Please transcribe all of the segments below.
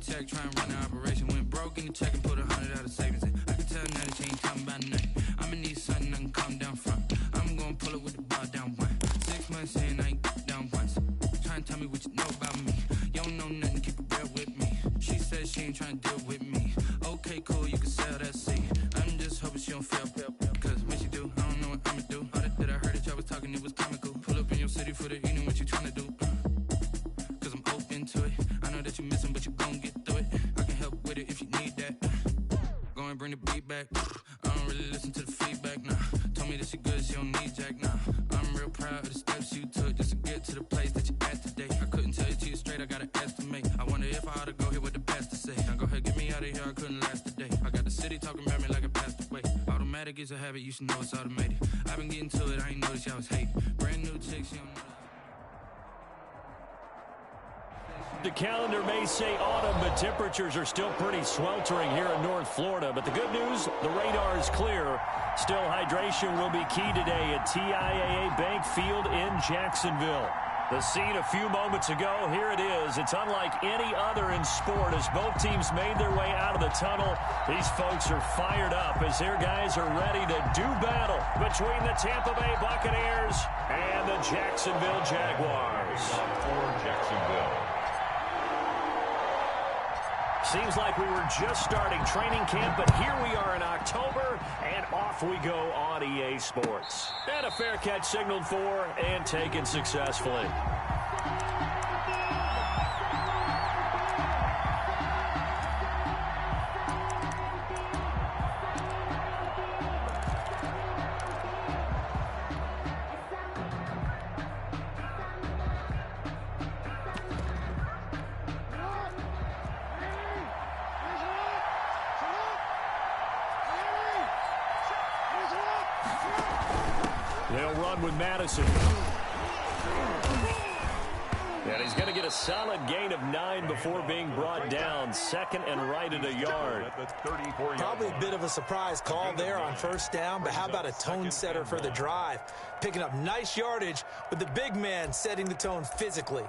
tech, try and run the operation. Went broke in the check and put 100 out of savings in. I can tell now that she ain't talking about nothing. I'ma need something I can calm down from. I'm gonna pull it with the bar down one. 6 months in, I ain't down once. Try and tell me what you know about me. You don't know nothing, keep it real with me. She said she ain't trying to deal with me. Okay, cool, you can sell that seed. I'm just hoping she don't fail. Cause when she do, I don't know what I'ma do. All that I heard that y'all was talking, it was comical. Pull up in your city for the evening, what you trying to do? Cause I'm open to it. I know that you missing, but you gon' get through it. I can help with it if you need that. Go and bring the beat back. I don't really listen to the feedback, nah. Told me that she good, she don't need jack, nah. I'm real proud of the steps you took just to get to the place that you at today. I couldn't tell you to you straight, I gotta estimate. I wonder if I ought to go here with the best to say. Now go ahead, get me out of here, I couldn't last today. I got the city talking about me like I passed away. Automatic is a habit, you should know it's automated. I've been getting to it, I ain't noticed y'all was hating. Brand new chick, she don't know. The calendar may say autumn, but temperatures are still pretty sweltering here in North Florida. But the good news, the radar is clear. Still, hydration will be key today at TIAA Bank Field in Jacksonville. The scene a few moments ago, here it is. It's unlike any other in sport as both teams made their way out of the tunnel. These folks are fired up as their guys are ready to do battle between the Tampa Bay Buccaneers and the Jacksonville Jaguars. For Jacksonville. Seems like we were just starting training camp, but here we are in October, and off we go on EA Sports. And a fair catch signaled for and taken successfully. They'll run with Madison. And he's going to get a solid gain of 9 before being brought down. Second and right at a yard. Probably a bit of a surprise call there on first down, but how about a tone setter for the drive? Picking up nice yardage with the big man setting the tone physically.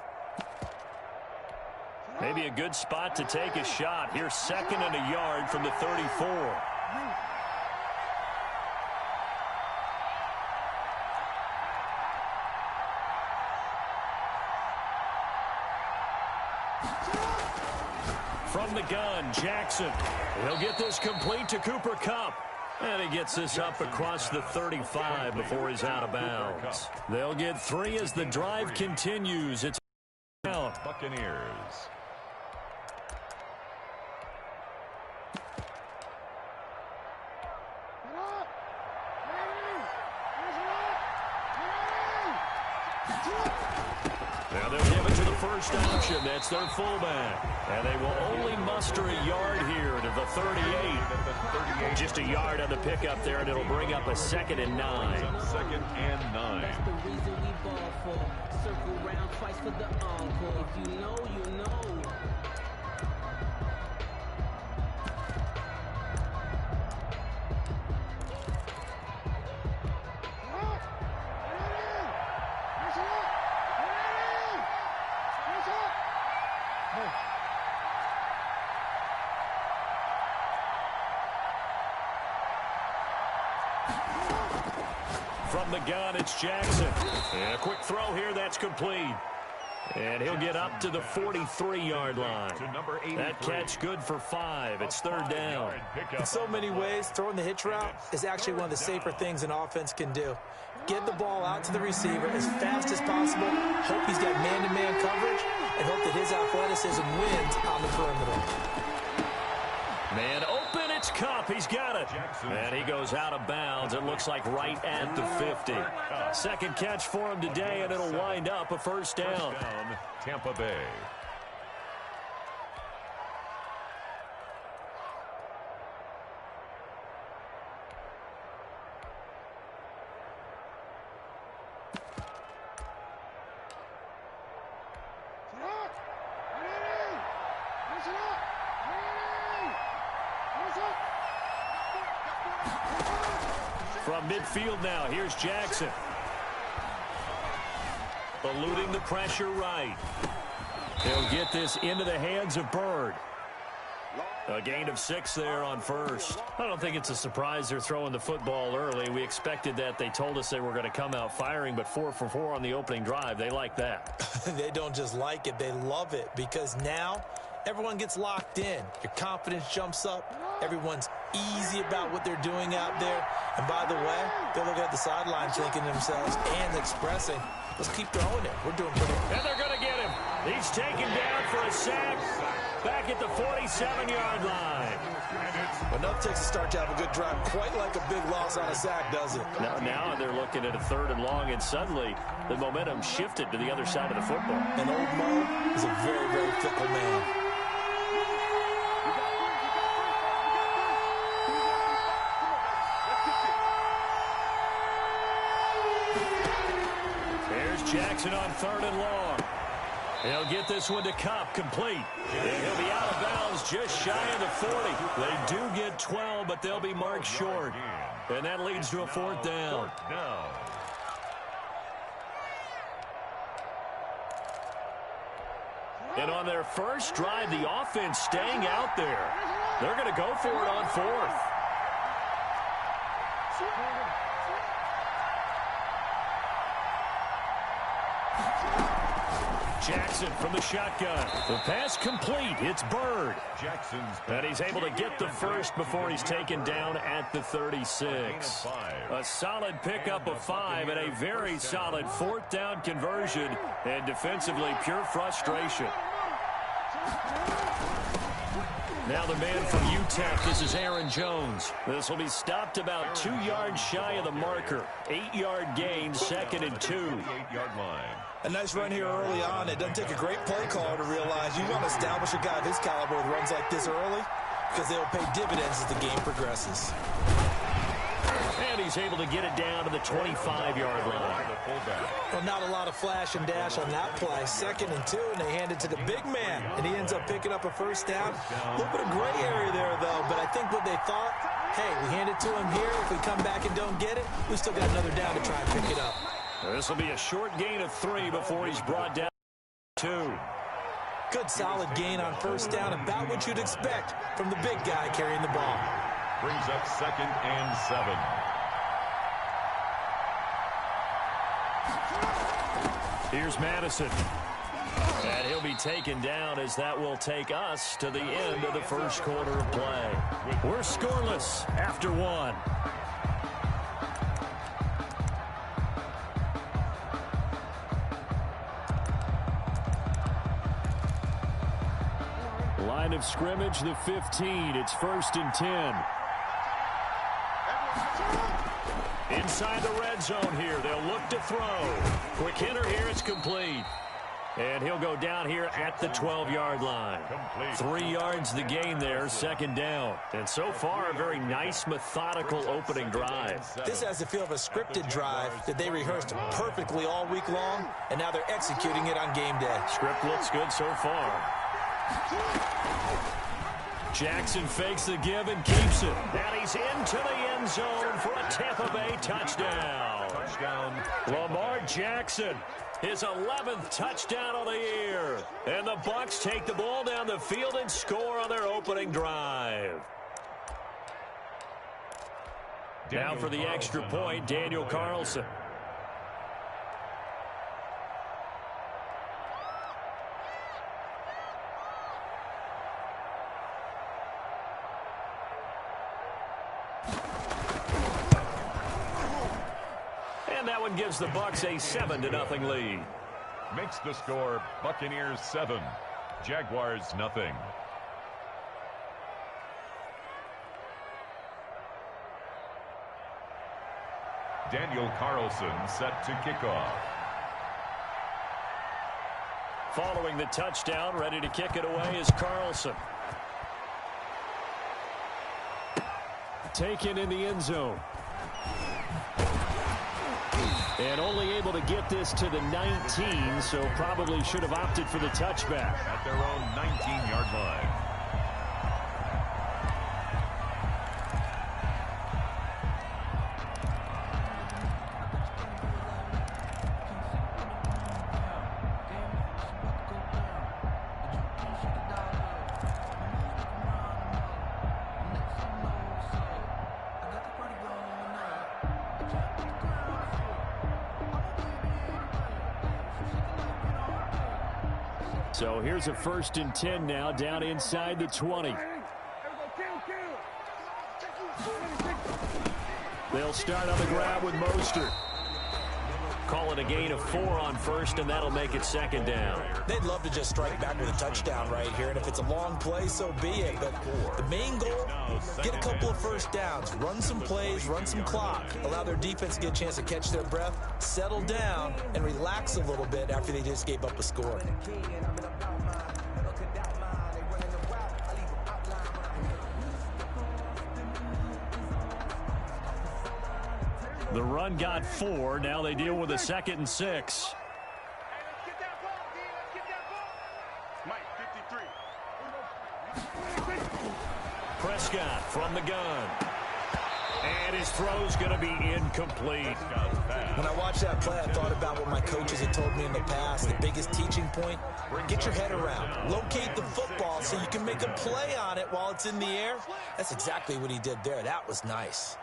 Maybe a good spot to take a shot. Here's second and a yard from the 34. From the gun, Jackson. He'll get this complete to Cooper Kupp. And he gets this up across the 35 before he's out of bounds. They'll get 3 as the drive continues. It's down. Buccaneers. Now they'll give it to the first option. That's their fullback. And they will only muster a yard here to the 38. Just a yard on the pickup there, and it'll bring up a 2nd and 9. 2nd and 9. That's the reason we ball for. Circle round twice for the encore. If you know, you know. From the gun, it's Jackson. And a quick throw here, that's complete. And he'll get up to the 43-yard line. That catch good for 5. It's 3rd down. In so many ways, throwing the hitch route is actually one of the safer things an offense can do. Get the ball out to the receiver as fast as possible, hope he's got man-to-man coverage, and hope that his athleticism wins on the perimeter. Man open, it's Kupp. He's got it. And he goes out of bounds. It looks like right at the 50. Second catch for him today, and it'll wind up a first down. Tampa Bay. From midfield now, here's Jackson. Eluding the pressure right. He'll get this into the hands of Bird. A gain of 6 there on first. I don't think it's a surprise they're throwing the football early. We expected that. They told us they were going to come out firing, but 4 for 4 on the opening drive. They like that. They don't just like it, they love it, because now everyone gets locked in. Your confidence jumps up. Everyone's easy about what they're doing out there. And by the way, they're looking at the sideline thinking to themselves and expressing, let's keep throwing it. We're doing pretty good. And they're going to get him. He's taken down for a sack back at the 47-yard line. But enough takes to start to have a good drive. Quite like a big loss on a sack, does it? Now they're looking at a 3rd and long, and suddenly the momentum shifted to the other side of the football. And old Mo is a very, very fickle man. Jackson on 3rd and long. He'll get this one to Cup, complete. And he'll be out of bounds just shy of the 40. They do get 12, but they'll be marked short. And that leads to a 4th down. And on their first drive, the offense staying out there. They're going to go for it on 4th. Jackson from the shotgun. The pass complete. It's Bird. And he's able to get the first before he's taken down at the 36. A solid pickup of 5 and a very solid 4th down conversion. And defensively, pure frustration. Now the man from UTEP, this is Aaron Jones. This will be stopped about 2 yards shy of the marker. 8-yard gain, 2nd and 2. 8-yard line. A nice run here early on. It doesn't take a great play caller to realize you want to establish a guy of his caliber with runs like this early, because they'll pay dividends as the game progresses. And he's able to get it down to the 25-yard line. Well, not a lot of flash and dash on that play. 2nd and 2, and they hand it to the big man, and he ends up picking up a 1st down. A little bit of gray area there, though, but I think what they thought, hey, we hand it to him here. If we come back and don't get it, we still got another down to try and pick it up. This will be a short gain of 3 before he's brought down 2. Good solid gain on 1st down, about what you'd expect from the big guy carrying the ball. Brings up 2nd and 7. Here's Madison. And he'll be taken down as that will take us to the end of the first quarter of play. We're scoreless after 1. Line of scrimmage, the 15. It's 1st and 10. Inside the red zone here. They'll look to throw. Quick hitter here. It's complete. And he'll go down here at the 12-yard line. 3 yards the gain there, 2nd down. And so far, a very nice, methodical opening drive. This has the feel of a scripted drive that they rehearsed perfectly all week long, and now they're executing it on game day. Script looks good so far. Jackson fakes the give and keeps it. And he's into the end zone for a Tampa Bay touchdown. Lamar Jackson, his 11th touchdown of the year. And the Bucs take the ball down the field and score on their opening drive. Now for the extra point, Daniel Carlson. Gives the Bucs a 7-0 lead. Makes the score Buccaneers 7, Jaguars nothing. Daniel Carlson set to kick off. Following the touchdown, ready to kick it away is Carlson. Taken in the end zone. And only able to get this to the 19, so probably should have opted for the touchback. At their own 19-yard line. So here's a 1st and 10 now, down inside the 20. They'll start on the grab with Mostert. Call it a gain of 4 on 1st, and that'll make it 2nd down. They'd love to just strike back with a touchdown right here, and if it's a long play, so be it. But the main goal, get a couple of 1st downs, run some plays, run some clock, allow their defense to get a chance to catch their breath, settle down, and relax a little bit after they just gave up a score. The run got 4. Now they deal with a 2nd and 6. Prescott from the gun. And his throw's going to be incomplete. When I watched that play, I thought about what my coaches had told me in the past. The biggest teaching point, get your head around. Locate the football so you can make a play on it while it's in the air. That's exactly what he did there. That was nice.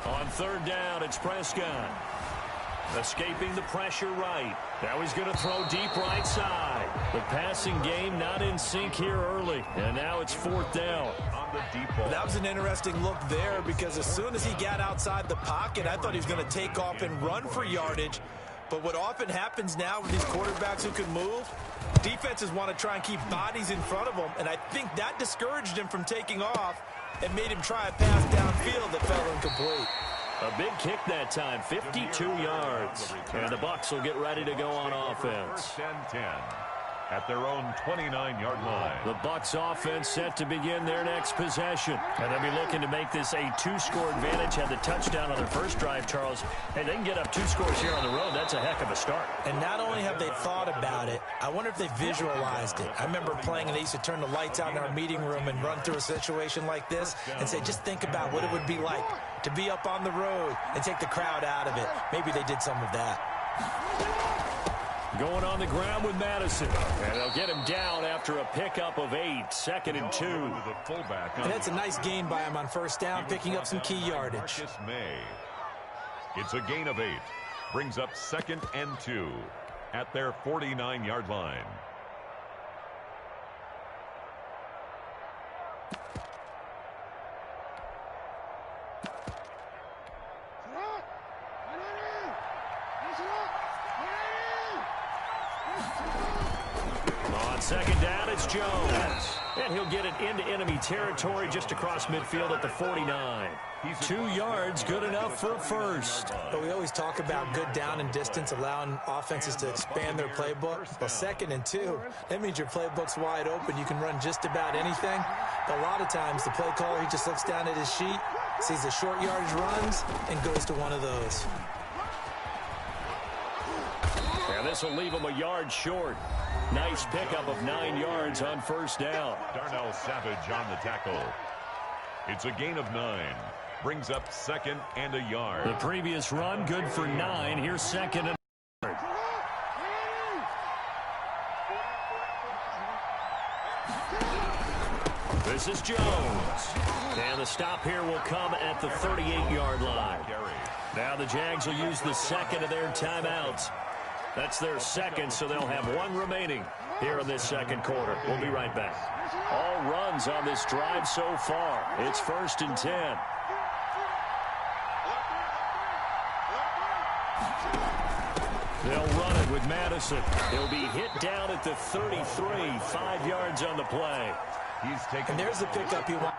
On 3rd down, it's Prescott. Escaping the pressure right. Now he's going to throw deep right side. The passing game not in sync here early. And now it's 4th down. On the deep ball. That was an interesting look there because as soon as he got outside the pocket, I thought he was going to take off and run for yardage. But what often happens now with these quarterbacks who can move, defenses want to try and keep bodies in front of them. And I think that discouraged him from taking off and made him try a pass downfield that fell incomplete. A big kick that time, 52 yards. And the Bucs will get ready to go on offense. 1st and 10 at their own 29-yard line. The Bucs offense set to begin their next possession. And they'll be looking to make this a 2-score advantage. Had the touchdown on their first drive, Charles. Hey, they can get up 2 scores here on the road. That's a heck of a start. And not only have they thought about it, I wonder if they visualized it. I remember playing and they used to turn the lights out in our meeting room and run through a situation like this and say, just think about what it would be like to be up on the road and take the crowd out of it. Maybe they did some of that. Going on the ground with Madison. And they'll get him down after a pickup of 8. 2nd and 2. And that's a nice gain by him on 1st down, picking up some key yardage. It's a gain of 8. Brings up 2nd and 2 at their 49-yard line. On 2nd down, it's Jones. And he'll get it into enemy territory just across midfield at the 49. 2 yards, good enough for a 1st. But we always talk about good down and distance, allowing offenses to expand their playbook. Well, 2nd and 2, that means your playbook's wide open. You can run just about anything. But a lot of times, the play caller, he just looks down at his sheet, sees the short yardage runs, and goes to one of those. And this will leave him a yard short. Nice pickup of 9 yards on 1st down. Darnell Savage on the tackle. It's a gain of 9. Brings up 2nd and a yard. The previous run, good for 9. Here's 2nd and a yard. This is Jones. And the stop here will come at the 38-yard line. Now the Jags will use the 2nd of their timeouts. That's their 2nd, so they'll have 1 remaining here in this 2nd quarter. We'll be right back. All runs on this drive so far. It's 1st and 10. They'll run it with Madison. He'll be hit down at the 33, 5 yards on the play. He's taken. And there's the pickup you want.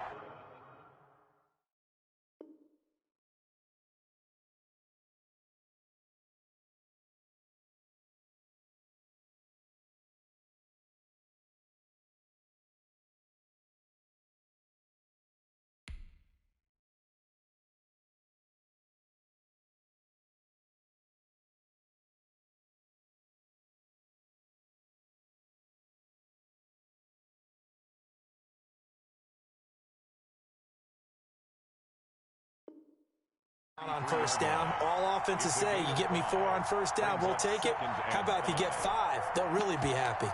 On 1st down, all offenses say, you get me 4 on 1st down, we'll take it. How about if you get 5? They'll really be happy.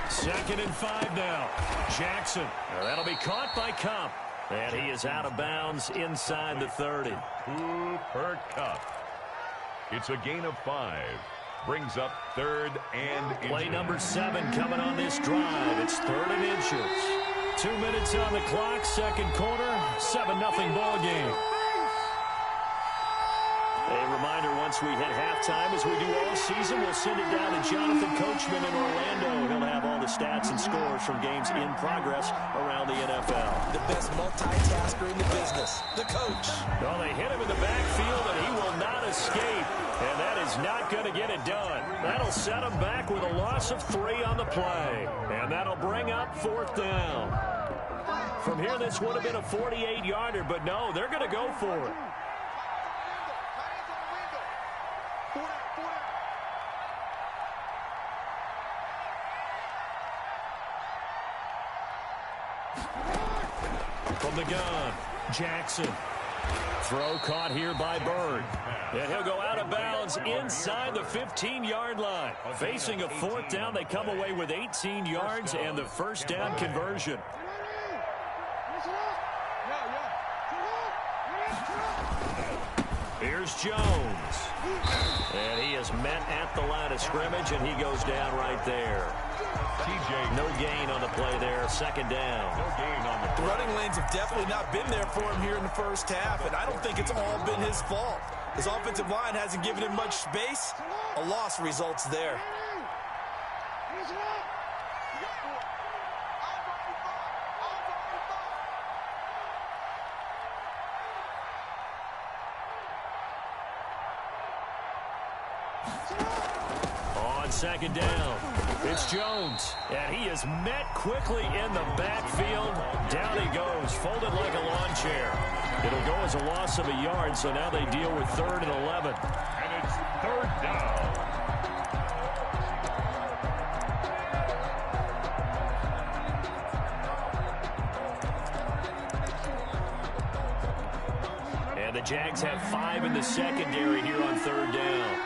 2nd and 5 now. Jackson. That'll be caught by Cup. And he is out of bounds inside the 30. Cooper Kupp. It's a gain of 5. Brings up 3rd and inches. Play number 7 coming on this drive. It's 3rd and inches. 2 minutes on the clock, second quarter, 7-0 ball game. A reminder, once we hit halftime, as we do all season, we'll send it down to Jonathan Coachman in Orlando. He'll have all the stats and scores from games in progress around the NFL. The best multitasker in the business, the coach. Well, they hit him in the backfield, and he will not escape. And that is not going to get it done. That'll set him back with a loss of 3 on the play. And that'll bring up 4th down. From here, this would have been a 48-yarder, but no, they're going to go for it. From the gun, Jackson. Throw caught here by Bird. And he'll go out of bounds inside the 15-yard line. Facing a 4th down, they come away with 18 yards and the first down conversion. Here's Jones. And he is met at the line of scrimmage, and he goes down right there. No gain on the play there. 2nd down. No gain on the play. The running lanes have definitely not been there for him here in the first half, and I don't think it's all been his fault. His offensive line hasn't given him much space. A loss results there. On 2nd down, it's Jones, and he is met quickly in the backfield. Down he goes, folded like a lawn chair. It'll go as a loss of a yard, so now they deal with 3rd and 11. And it's 3rd down. And the Jags have 5 in the secondary here on 3rd down.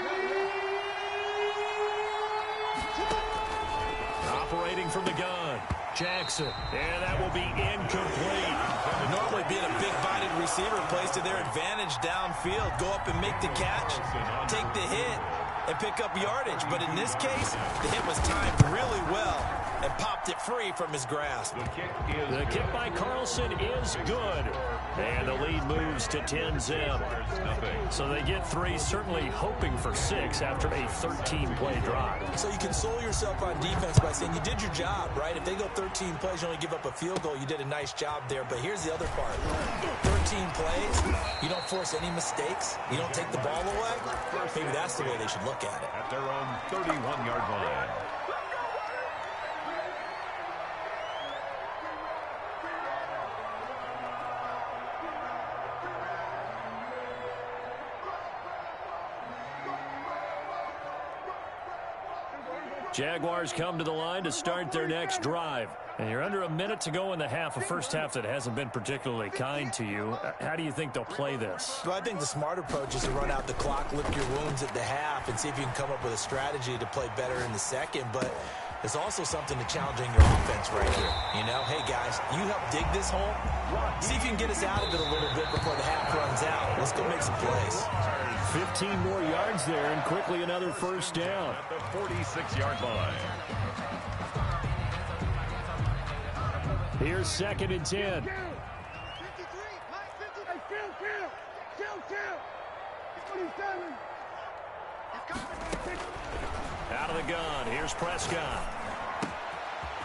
Operating from the gun, Jackson. And that will be incomplete. Normally being a big-bodied receiver plays to their advantage downfield. Go up and make the catch, take the hit, and pick up yardage. But in this case, the hit was timed really well and popped it free from his grasp. The kick by Carlson is good. And the lead moves to 10-zip. So they get 3, certainly hoping for 6 after a 13-play drive. So you console yourself on defense by saying you did your job, right? If they go 13 plays, you only give up a field goal, you did a nice job there. But here's the other part. 13 plays, you don't force any mistakes, you don't take the ball away. Maybe that's the way they should look at it. At their own 31-yard line. Jaguars come to the line to start their next drive. And you're under a minute to go in the half, a first half that hasn't been particularly kind to you. How do you think they'll play this? Well, I think the smart approach is to run out the clock, lick your wounds at the half, and see if you can come up with a strategy to play better in the second. But there's also something to challenging your offense right here. You know, hey, guys, you help dig this hole. See if you can get us out of it a little bit before the half runs out. Let's go make some plays. 15 more yards there, and quickly another first down. At the 46-yard line. Here's 2nd and 10. Out of the gun, here's Prescott.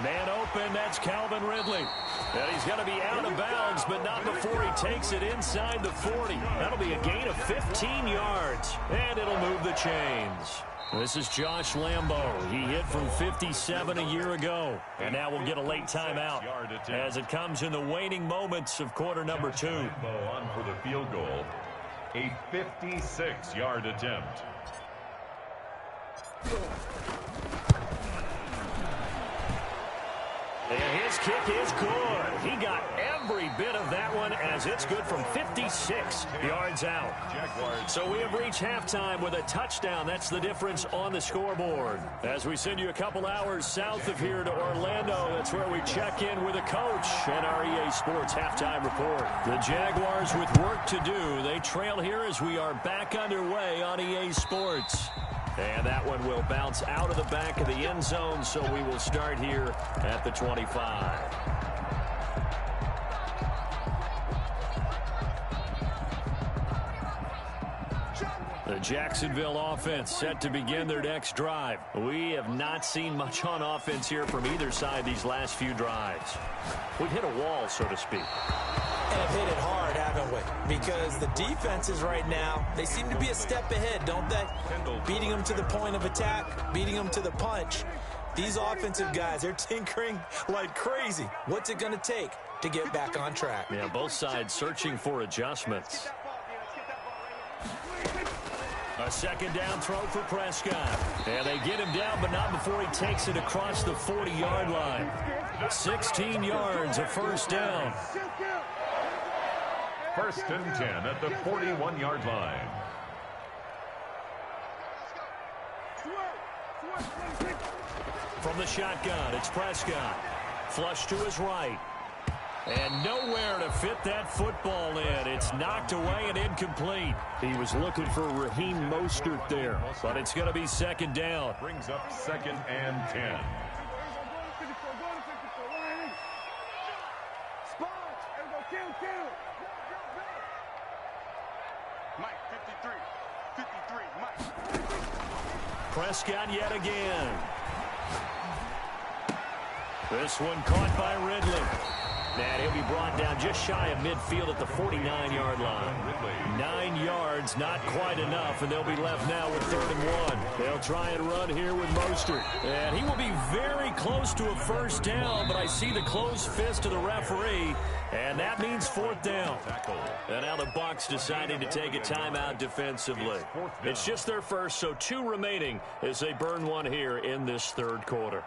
Man open, that's Calvin Ridley. And he's going to be out of bounds, but not before he takes it inside the 40. That'll be a gain of 15 yards, and it'll move the chains. This is Josh Lambo. He hit from 57 a year ago, and now we'll get a late timeout as it comes in the waning moments of quarter number 2. Lambo on for the field goal. A 56-yard attempt. And his kick is good. He got every bit of that one, as it's good from 56 yards out. So we have reached halftime with a touchdown. That's the difference on the scoreboard. As we send you a couple hours south of here to Orlando, that's where we check in with a coach and our EA Sports halftime report. The Jaguars with work to do. They trail here as we are back underway on EA Sports. And that one will bounce out of the back of the end zone, so we will start here at the 25. The Jacksonville offense set to begin their next drive. We have not seen much on offense here from either side these last few drives. We've hit a wall, so to speak. And have hit it hard, haven't we? Because the defenses right now, they seem to be a step ahead, don't they? Beating them to the point of attack, beating them to the punch. These offensive guys, they're tinkering like crazy. What's it going to take to get back on track? Yeah, both sides searching for adjustments. A second down throw for Prescott. And they get him down, but not before he takes it across the 40-yard line. 16 yards, a first down. First and 10 at the 41-yard line. From the shotgun, it's Prescott. Flush to his right. And nowhere to fit that football in. It's knocked away and incomplete. He was looking for Raheem Mostert there, but it's going to be second down. Brings up second and 10. Prescott yet again. This one caught by Ridley. And he'll be brought down just shy of midfield at the 49-yard line. 9 yards, not quite enough, and they'll be left now with 3rd and 1. They'll try and run here with Mostert. And he will be very close to a first down, but I see the closed fist of the referee, and that means 4th down. And now the Bucs deciding to take a timeout defensively. It's just their first, so 2 remaining as they burn one here in this 3rd quarter.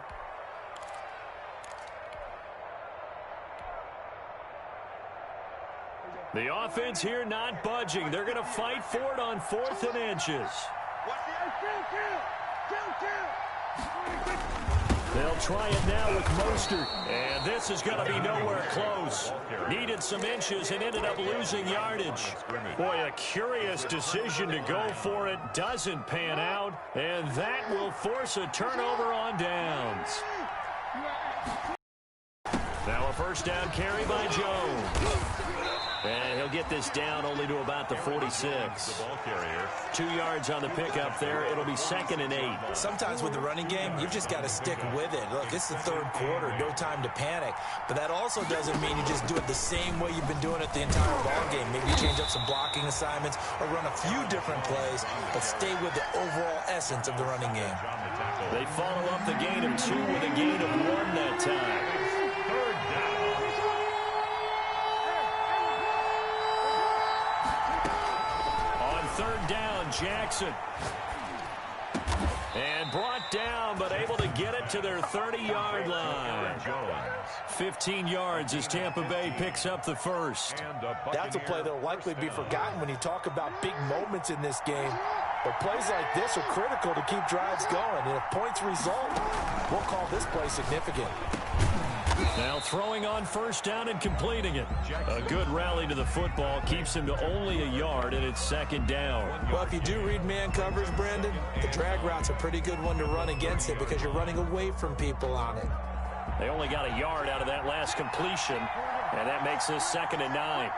The offense here not budging. They're going to fight for it on 4th and inches. They'll try it now with Mostert. And this is going to be nowhere close. Needed some inches and ended up losing yardage. Boy, a curious decision to go for it. Doesn't pan out. And that will force a turnover on downs. Now a first down carry by Jones. And he'll get this down only to about the 46. The ball carrier. 2 yards on the pickup there. It'll be 2nd and 8. Sometimes with the running game, you've just got to stick with it. Look, it's the 3rd quarter. No time to panic. But that also doesn't mean you just do it the same way you've been doing it the entire ball game. Maybe you change up some blocking assignments or run a few different plays, but stay with the overall essence of the running game. They follow up the gain of 2 with a gain of 1 that time. Third down, Jackson. And brought down, but able to get it to their 30-yard line. 15 yards as Tampa Bay picks up the first. That's a play that will likely be forgotten when you talk about big moments in this game. But plays like this are critical to keep drives going. And if points result, we'll call this play significant. Now throwing on first down and completing it. A good rally to the football keeps him to only a yard, and it's 2nd down. Well, if you do read man coverage, Brandon, the drag route's a pretty good one to run against it because you're running away from people on it. They only got a yard out of that last completion, and that makes this 2nd and 9.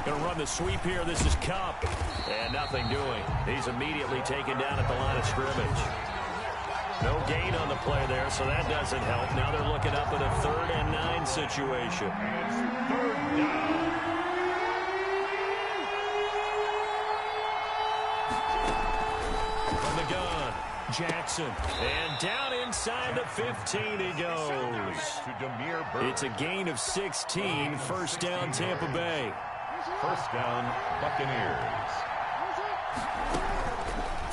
Going to run the sweep here. This is Kupp, and nothing doing. He's immediately taken down at the line of scrimmage. No gain on the play there, so that doesn't help. Now they're looking up at a 3rd and 9 situation. 3rd down. From the gun, Jackson. And down inside the 15 he goes. It's a gain of 16. First down, Tampa Bay. First down, Buccaneers.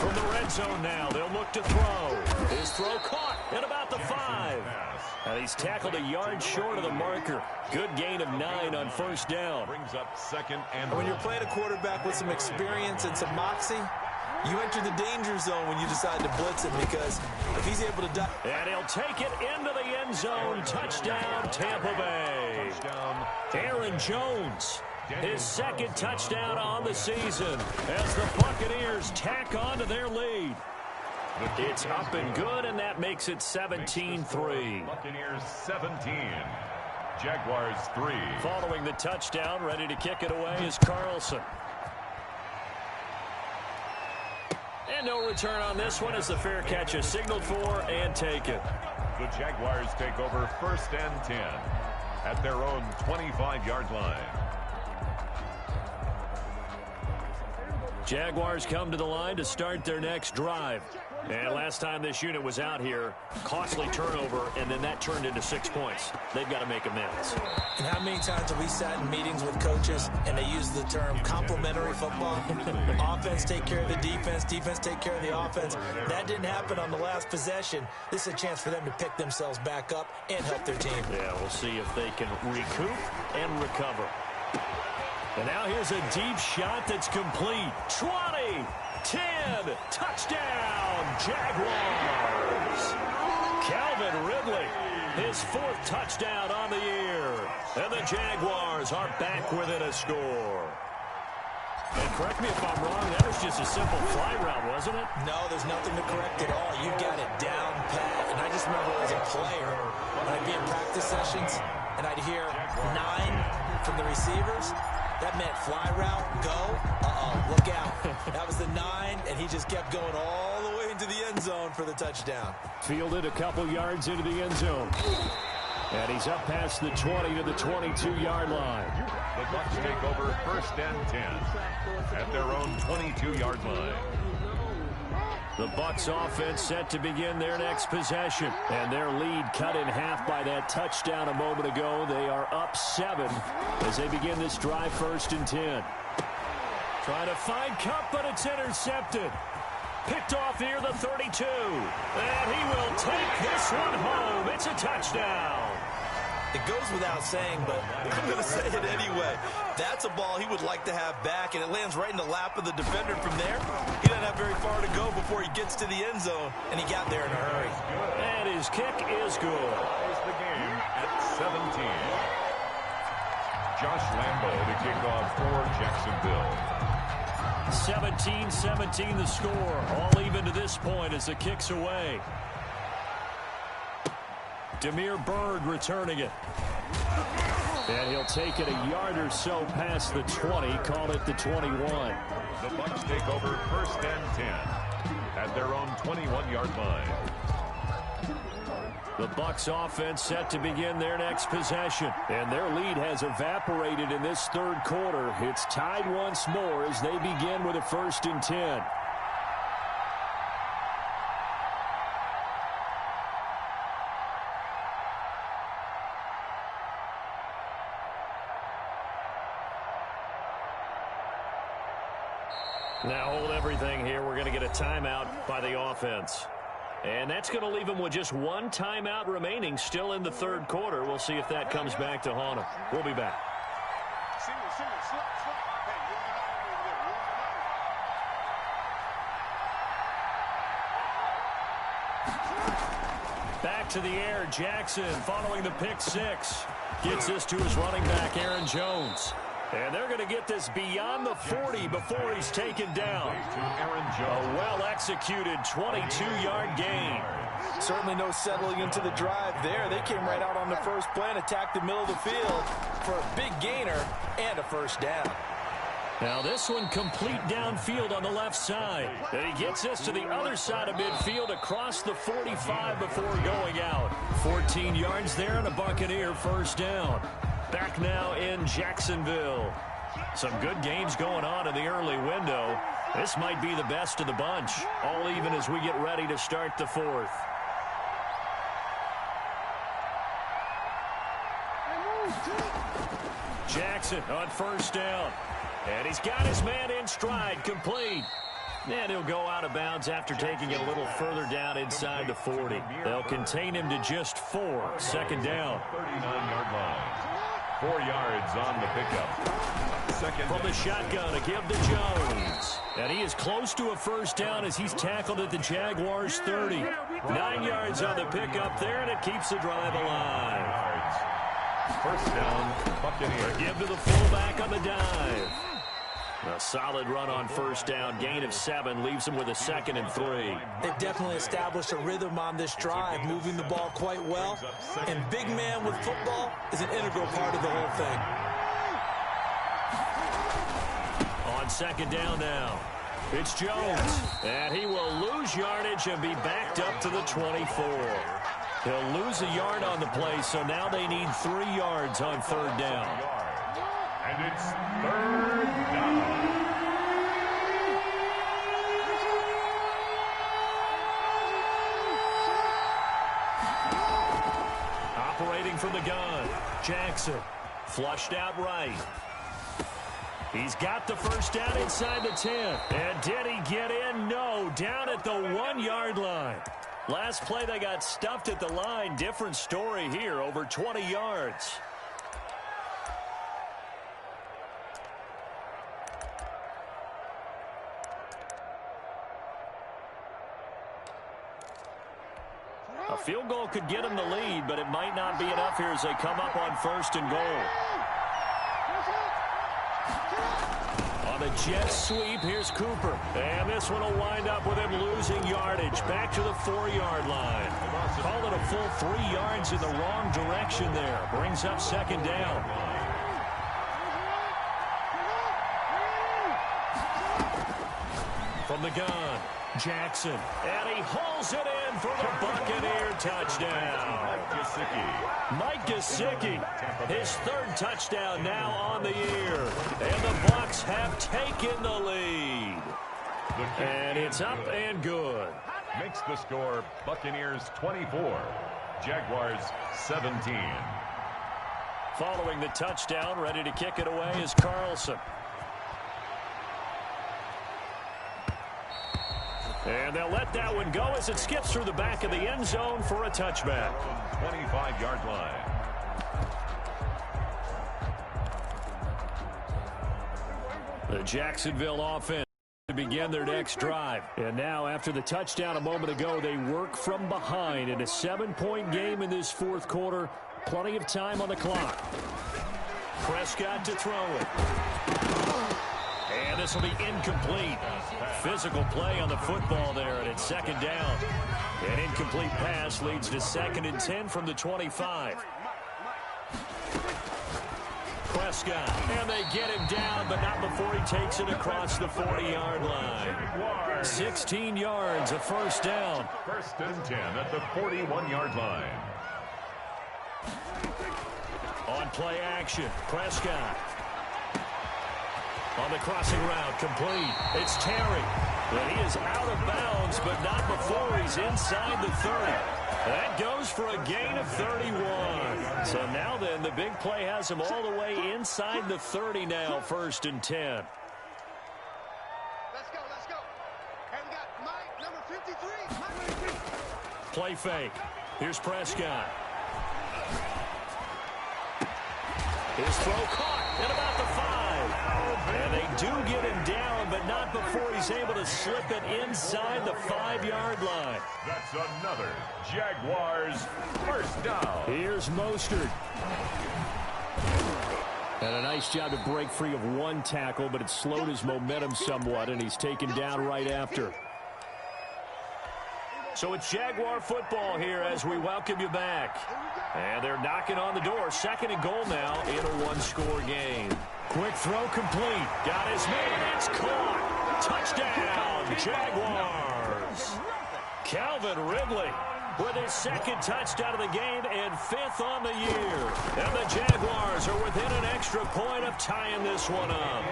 From the red zone now, they'll look to throw. His throw caught at about the 5. And he's tackled a yard short of the marker. Good gain of 9 on first down. Brings up second and when you're playing a quarterback with some experience and some moxie, you enter the danger zone when you decide to blitz him, because if he's able to and he'll take it into the end zone. Touchdown, Tampa Bay. Aaron Jones, his second touchdown on the season as the Buccaneers tack on to their lead. It's up and good, and that makes it 17-3. Buccaneers 17. Jaguars 3. Following the touchdown, ready to kick it away is Carlson. And no return on this one as the fair catch is signaled for and taken. The Jaguars take over first and 10 at their own 25-yard line. Jaguars come to the line to start their next drive. And last time this unit was out here, costly turnover, and then that turned into 6 points. They've got to make amends. And how many times have we sat in meetings with coaches and they use the term complementary football? Offense take care of the defense, defense take care of the offense. That didn't happen on the last possession. This is a chance for them to pick themselves back up and help their team. Yeah, we'll see if they can recoup and recover. And now here's a deep shot that's complete. 20, 10, touchdown, Jaguars. Calvin Ridley, his 4th touchdown on the year. And the Jaguars are back within a score. And correct me if I'm wrong, that was just a simple fly route, wasn't it? No, there's nothing to correct at all. You got it down pat. And I just remember as a player, when I'd be in practice sessions, and I'd hear 9 from the receivers. That meant fly route, go, look out. That was the 9, and he just kept going all the way into the end zone for the touchdown. Fielded a couple yards into the end zone. And he's up past the 20 to the 22-yard line. The Bucs take over first and 10 at their own 22-yard line. The Bucs offense set to begin their next possession. And their lead cut in half by that touchdown a moment ago. They are up 7 as they begin this drive first and 10. Trying to find Kupp, but it's intercepted. Picked off near the 32. And he will take this one home. It's a touchdown. It goes without saying, but I'm going to say it anyway. That's a ball he would like to have back, and it lands right in the lap of the defender from there. He doesn't have very far to go before he gets to the end zone, and he got there in a hurry. And his kick is good. Ties the game at 17. Josh Lambo to kick off for Jacksonville. 17-17 the score. All even to this point as the kick's away. Damiere Byrd returning it. And he'll take it a yard or so past the 20, call it the 21. The Bucs take over first and 10 at their own 21-yard line. The Bucs offense set to begin their next possession. And their lead has evaporated in this third quarter. It's tied once more as they begin with a first and 10. Now hold everything here. We're going to get a timeout by the offense. And that's going to leave them with just one timeout remaining still in the third quarter. We'll see if that comes back to haunt them. We'll be back. Back to the air. Jackson following the pick 6. Gets this to his running back, Aaron Jones. And they're going to get this beyond the 40 before he's taken down. A well-executed 22-yard gain. Certainly no settling into the drive there. They came right out on the first play and attacked the middle of the field for a big gainer and a first down. Now this one complete downfield on the left side. And he gets this to the other side of midfield across the 45 before going out. 14 yards there and a Buccaneer first down. Back now in Jacksonville. Some good games going on in the early window. This might be the best of the bunch. All even as we get ready to start the fourth. Jackson on first down. And he's got his man in stride, complete. And he'll go out of bounds after taking it a little further down inside the 40. They'll contain him to just 4. Second down. 39-yard line. 4 yards on the pickup. Second from the shotgun to give to Jones. And he is close to a first down as he's tackled at the Jaguars' 30. 9 yards on the pickup there, and it keeps the drive alive. First down, Buccaneers. Give to the fullback on the dive. A solid run on first down. Gain of 7 leaves him with a 2nd and 3. They've definitely established a rhythm on this drive, moving the ball quite well. And big man with football is an integral part of the whole thing. On second down now, it's Jones. And he will lose yardage and be backed up to the 24. He'll lose a yard on the play, so now they need 3 yards on third down. And it's third down. Operating from the gun, Jackson. Flushed out right. He's got the first down inside the 10. And did he get in? No, down at the 1-yard line. Last play they got stuffed at the line. Different story here, over 20 yards. A field goal could get him the lead, but it might not be enough here as they come up on first and goal. On a jet sweep, here's Cooper. And this one will wind up with him losing yardage. Back to the 4-yard line. Call it a full 3 yards in the wrong direction there. Brings up second down. From the gun, Jackson. And he hauls it in for the Buccaneer touchdown. Mike Gesicki, his 3rd touchdown now on the year. And the Bucs have taken the lead. And it's up and good. Makes the score Buccaneers 24, Jaguars 17. Following the touchdown, ready to kick it away is Carlson. And they'll let that one go as it skips through the back of the end zone for a touchback. 25-yard line. The Jacksonville offense to begin their next drive. And now, after the touchdown a moment ago, they work from behind in a 7-point game in this 4th quarter. Plenty of time on the clock. Prescott to throw it. And this will be incomplete. Physical play on the football there, and it's second down. An incomplete pass leads to 2nd and 10 from the 25. Prescott, and they get him down, but not before he takes it across the 40-yard line. 16 yards, a first down. 1st and 10 at the 41-yard line. On play action, Prescott. On the crossing route, complete. It's Terry. And he is out of bounds, but not before he's inside the 30. That goes for a gain of 31. So now then, the big play has him all the way inside the 30 now, 1st and 10. Let's go. And we got Mike, number 53. Play fake. Here's Prescott. His throw caught at about the 5. And they do get him down, but not before he's able to slip it inside the 5-yard line. That's another Jaguars first down. Here's Mostert. And a nice job to break free of one tackle, but it slowed his momentum somewhat, and he's taken down right after. So it's Jaguar football here as we welcome you back. And they're knocking on the door. 2nd and goal now in a 1-score game. Quick throw complete. Got his man. It's caught. Touchdown, Jaguars. Calvin Ridley with his 2nd touchdown of the game and 5th on the year. And the Jaguars are within an extra point of tying this one up.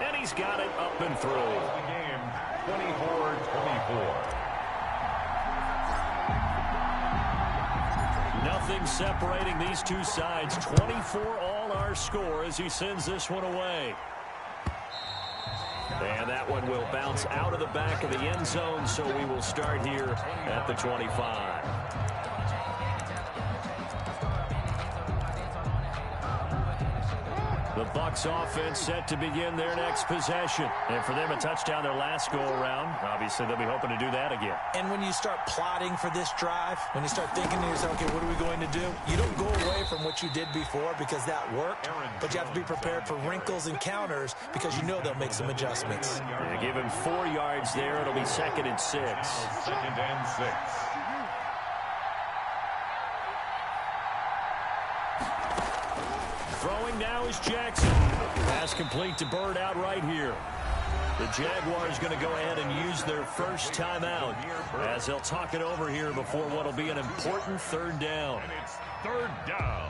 And he's got it up and through. The game 24-24. Nothing separating these two sides. 24 all our score as he sends this one away. And that one will bounce out of the back of the end zone, so we will start here at the 25. The Bucs offense set to begin their next possession. And for them, a touchdown their last go-around. Obviously, they'll be hoping to do that again. And when you start plotting for this drive, when you start thinking to yourself, okay, what are we going to do? You don't go away from what you did before because that worked, but you have to be prepared for wrinkles and counters because you know they'll make some adjustments. Yeah, give him 4 yards there. It'll be 2nd and 6. 2nd and 6. Throwing now is Jackson. Pass complete to Bird out right here. The Jaguars going to go ahead and use their first timeout as they'll talk it over here before what will be an important 3rd down. And it's 3rd down.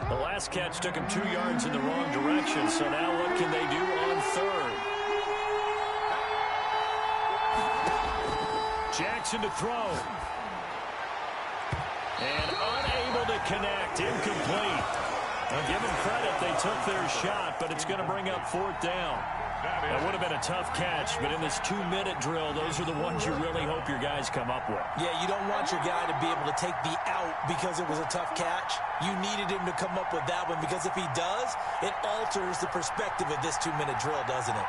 The last catch took him 2 yards in the wrong direction, so now what can they do on 3rd? Jackson to throw. And unable to connect. Incomplete. Now, give them credit. They took their shot, but it's going to bring up 4th down. That would have been a tough catch, but in this 2-minute drill, those are the ones you really hope your guys come up with. Yeah, you don't want your guy to be able to take the out because it was a tough catch. You needed him to come up with that one because if he does, it alters the perspective of this 2-minute drill, doesn't it?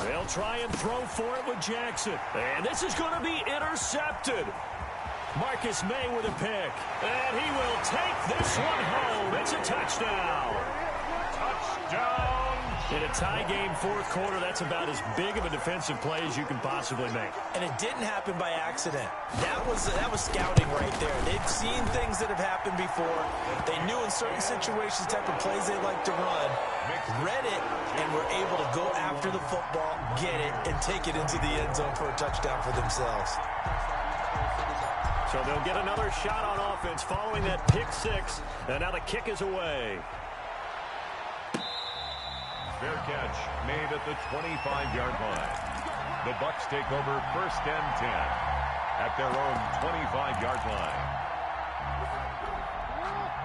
They'll try and throw for it with Jackson. And this is going to be intercepted. Marcus May with a pick. And he will take this one home. It's a touchdown. Touchdown. In a tie game, 4th quarter, that's about as big of a defensive play as you can possibly make. And it didn't happen by accident. That was scouting right there. They've seen things that have happened before. They knew in certain situations the type of plays they like to run, read it, and were able to go after the football, get it, and take it into the end zone for a touchdown for themselves. So they'll get another shot on offense following that pick 6, and now the kick is away. Fair catch made at the 25-yard line. The Bucs take over 1st and 10 at their own 25-yard line.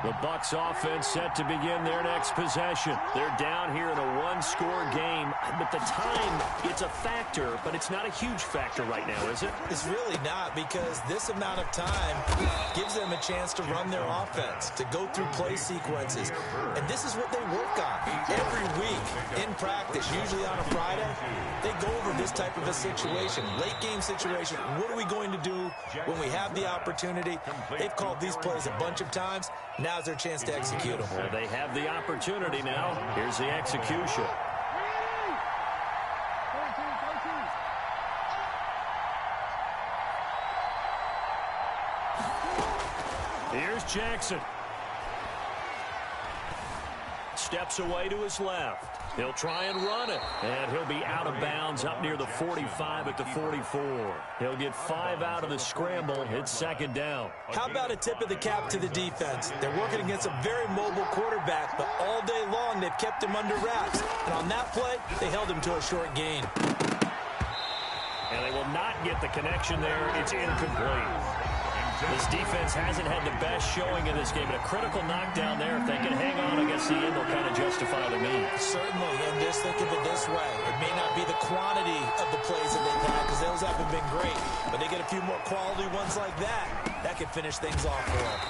The Bucs offense set to begin their next possession. They're down here in a 1-score game, but the time, it's a factor, but it's not a huge factor right now, is it? It's really not because this amount of time gives them a chance to run their offense, to go through play sequences. And this is what they work on every week in practice, usually on a Friday. They go over this type of a situation, late game situation. What are we going to do when we have the opportunity? They've called these plays a bunch of times. Now's their chance to execute them. Well, they have the opportunity now. Here's the execution. Here's Jackson. Steps away to his left. He'll try and run it. And he'll be out of bounds up near the 45 at the 44. He'll get 5 out of the scramble. It's 2nd down. How about a tip of the cap to the defense? They're working against a very mobile quarterback, but all day long they've kept him under wraps. And on that play, they held him to a short gain. And they will not get the connection there. It's incomplete. This defense hasn't had the best showing in this game. And a critical knockdown there. If they can hang on against the end, they'll kind of justify the means. Certainly, and just think of it this way. It may not be the quantity of the plays that they've had because those haven't been great. But they get a few more quality ones like that. That could finish things off for them.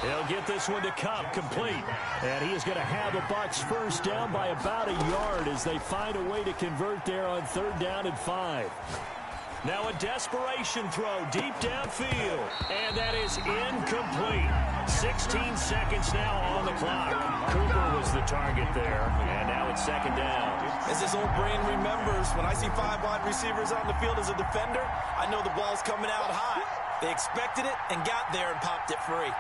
He'll get this one to Cup, complete. And he is going to have the Bucs first down by about a yard as they find a way to convert there on 3rd down and 5. Now a desperation throw deep downfield. And that is incomplete. 16 seconds now on the clock. Cooper was the target there. And now it's 2nd down. As this old brain remembers, when I see 5 wide receivers on the field as a defender, I know the ball's coming out hot. They expected it and got there and popped it free.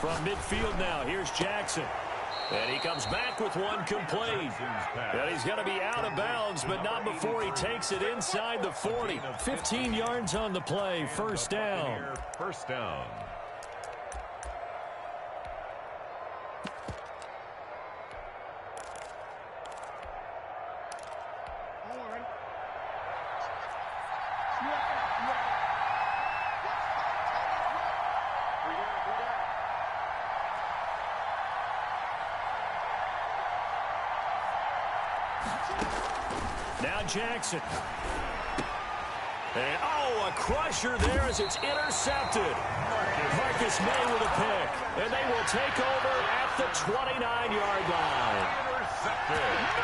From midfield now, here's Jackson. And he comes back with one complete. And he's going to be out of bounds, but not before he takes it inside the 40. 15 yards on the play, 1st down. 1st down. Now Jackson. And, a crusher there as it's intercepted. Marcus May with a pick. And they will take over at the 29-yard line. Intercepted.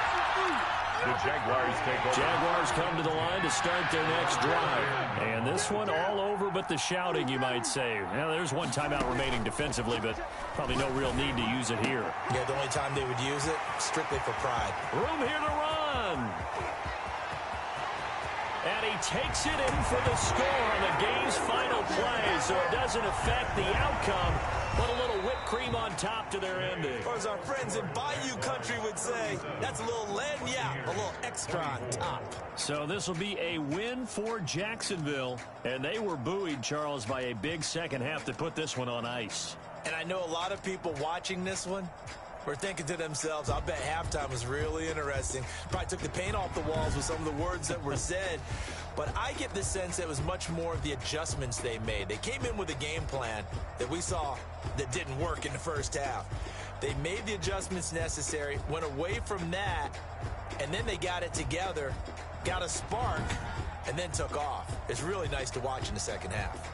The Jaguars take over. Jaguars come to the line to start their next drive. And this one all over but the shouting, you might say. Now, there's one timeout remaining defensively, but probably no real need to use it here. Yeah, the only time they would use it, strictly for pride. Room here to run. And he takes it in for the score on the game's final play, so it doesn't affect the outcome, but a little whipped cream on top to their ending. Or as our friends in Bayou Country would say, that's a little lagniappe, a little extra on top. So this will be a win for Jacksonville, and they were buoyed, Charles, by a big second half to put this one on ice. And I know a lot of people watching this one were thinking to themselves, I'll bet halftime was really interesting. Probably took the paint off the walls with some of the words that were said. But I get the sense that it was much more of the adjustments they made. They came in with a game plan that we saw that didn't work in the first half. They made the adjustments necessary, went away from that, and then they got it together, got a spark, and then took off. It's really nice to watch in the second half.